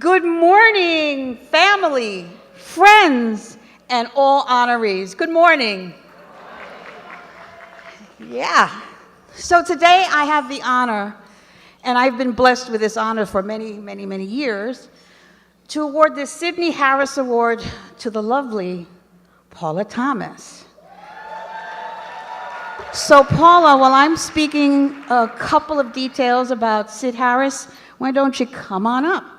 Good morning, family, friends, and all honorees. Good morning. Yeah. So today I have the honor, and I've been blessed with this honor for many years, to award the Sidney Harris Award to the lovely Paula Thomas. So Paula, while I'm speaking a couple of details about Sid Harris, why don't you come on up?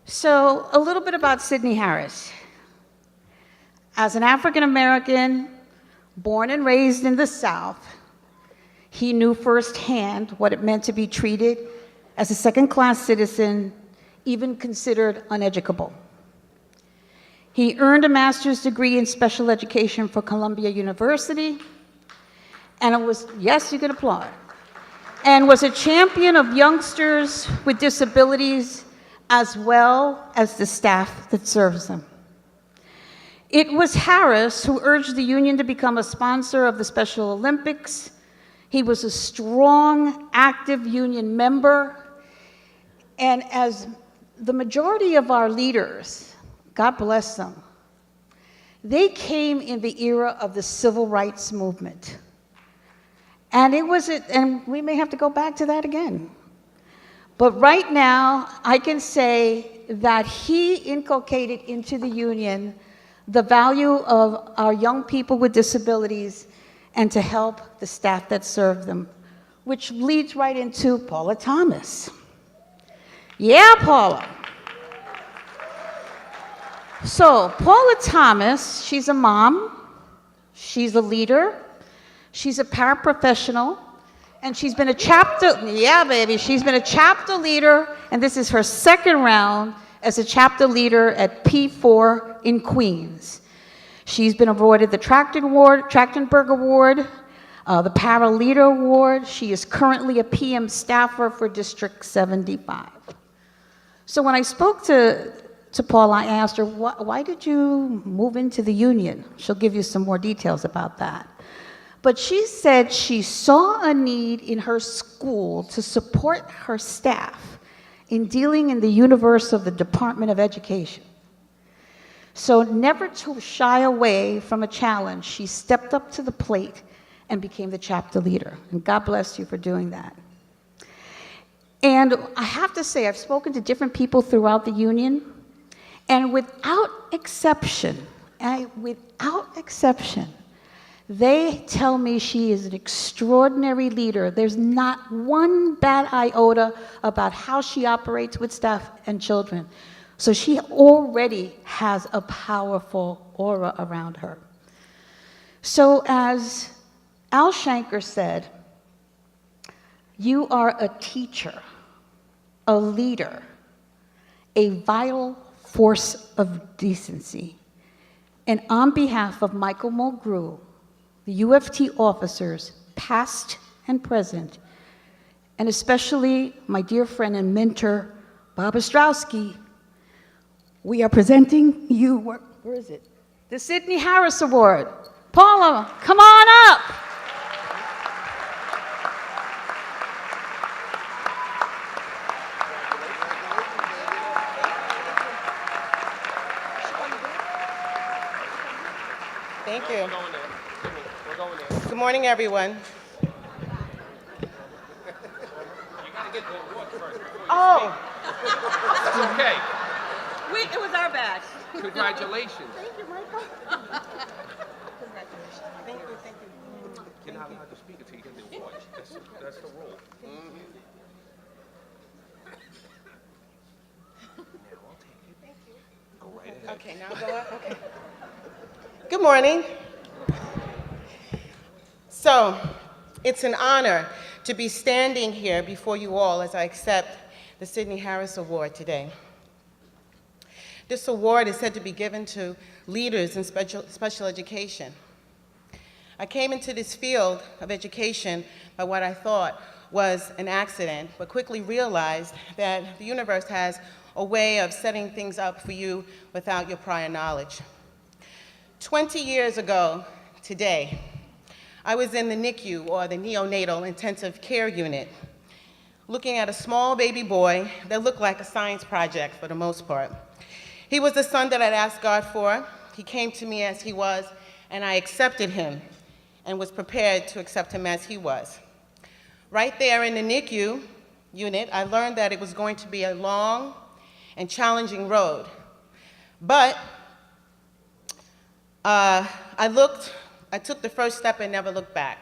So a little bit about Sidney Harris. As an African American, born and raised in the South, he knew firsthand what it meant to be treated as a second-class citizen, even considered uneducable. He earned a master's degree in special education from Columbia University, and it was, yes, you can applaud, and was a champion of youngsters with disabilities as well as the staff that serves them. It was Harris who urged the union to become a sponsor of the Special Olympics. He was a strong, active union member, and as the majority of our leaders, God bless them, they came in the era of the civil rights movement. And and we may have to go back to that again. But right now, I can say that he inculcated into the union the value of our young people with disabilities and to help the staff that serve them, which leads right into Paula Thomas. Yeah, Paula. So, Paula Thomas, she's a mom, she's a leader, she's a paraprofessional, and she's been a chapter, yeah, baby, she's been a chapter leader, and this is her second round as a chapter leader at P4 in Queens. She's been awarded the Trachtenberg Award, the Para Leader Award. She is currently a PM staffer for District 75. So when I spoke to Paula, I asked her, why did you move into the union? She'll give you some more details about that. But she said she saw a need in her school to support her staff in dealing in the universe of the Department of Education. So never to shy away from a challenge, she stepped up to the plate and became the chapter leader. And God bless you for doing that. And I have to say, I've spoken to different people throughout the union, and without exception, they tell me she is an extraordinary leader. There's not one bad iota about how she operates with staff and children. So she already has a powerful aura around her. So as Al Shanker said, you are a teacher, a leader, a vital force of decency. And on behalf of Michael Mulgrew, the UFT officers, past and present, and especially my dear friend and mentor, Bob Ostrowski, we are presenting you, where is it? The Sidney Harris Award. Paula, come on up. Thank you. Good morning, everyone. Oh. It's okay. It was our bad. Congratulations. Thank you, Michael. Congratulations. Thank you. You're not allowed to speak until you get the award. That's the rule. Now I'll take it. Thank you. Go right ahead. Okay, now go up. Okay. Good morning. So, it's an honor to be standing here before you all as I accept the Sidney Harris Award today. This award is said to be given to leaders in special education. I came into this field of education by what I thought was an accident, but quickly realized that the universe has a way of setting things up for you without your prior knowledge. 20 years ago today, I was in the NICU, or the neonatal intensive care unit, looking at a small baby boy that looked like a science project for the most part. He was the son that I'd asked God for. He came to me as he was, and I accepted him and was prepared to accept him as he was. Right there in the NICU unit, I learned that it was going to be a long and challenging road. But I took the first step and never looked back.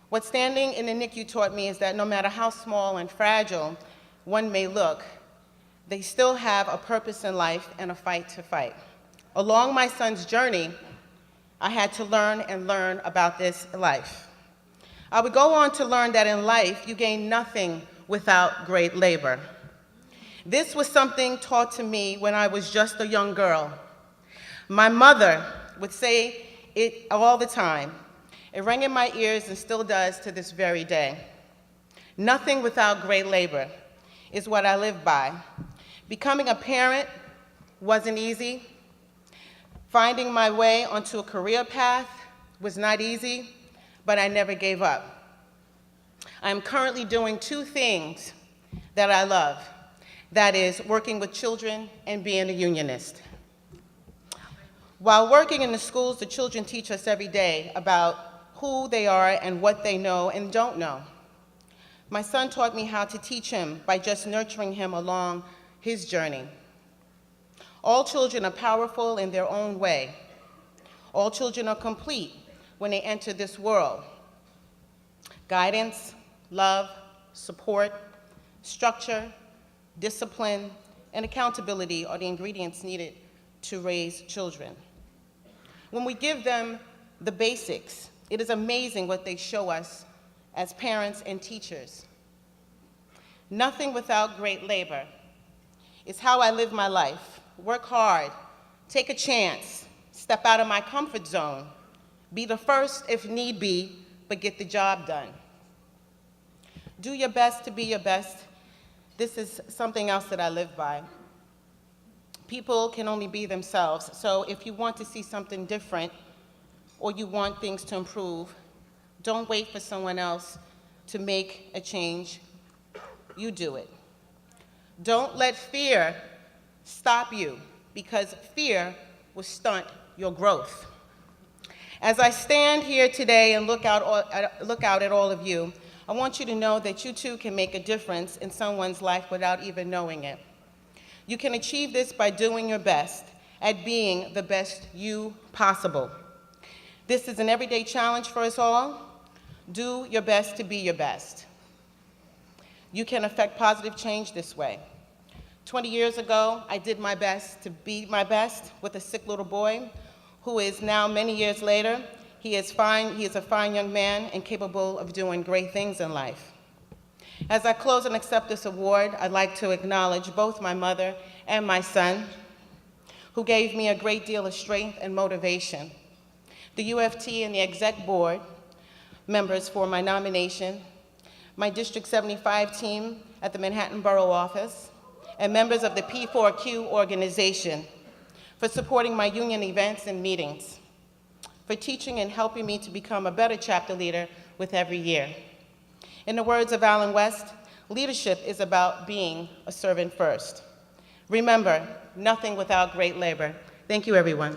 What standing in the NICU taught me is that no matter how small and fragile one may look, they still have a purpose in life and a fight to fight. Along my son's journey, I had to learn about this life. I would go on to learn that in life, you gain nothing without great labor. This was something taught to me when I was just a young girl. My mother would say it all the time. It rang in my ears and still does to this very day. Nothing without great labor is what I live by. Becoming a parent wasn't easy. Finding my way onto a career path was not easy, but I never gave up. I am currently doing two things that I love. That is working with children and being a unionist. While working in the schools, the children teach us every day about who they are and what they know and don't know. My son taught me how to teach him by just nurturing him along his journey. All children are powerful in their own way. All children are complete when they enter this world. Guidance, love, support, structure, discipline, and accountability are the ingredients needed to raise children. When we give them the basics, it is amazing what they show us as parents and teachers. Nothing without great labor is how I live my life. Work hard, take a chance, step out of my comfort zone, be the first if need be, but get the job done. Do your best to be your best. This is something else that I live by. People can only be themselves, so if you want to see something different or you want things to improve, don't wait for someone else to make a change. You do it. Don't let fear stop you, because fear will stunt your growth. As I stand here today and look out at all of you, I want you to know that you too can make a difference in someone's life without even knowing it. You can achieve this by doing your best at being the best you possible. This is an everyday challenge for us all. Do your best to be your best. You can affect positive change this way. 20 years ago, I did my best to be my best with a sick little boy who is now, many years later, he is a fine young man and capable of doing great things in life. As I close and accept this award, I'd like to acknowledge both my mother and my son, who gave me a great deal of strength and motivation. The UFT and the exec board members for my nomination, my District 75 team at the Manhattan Borough Office, and members of the P4Q organization for supporting my union events and meetings, for teaching and helping me to become a better chapter leader with every year. In the words of Alan West, leadership is about being a servant first. Remember, nothing without great labor. Thank you, everyone.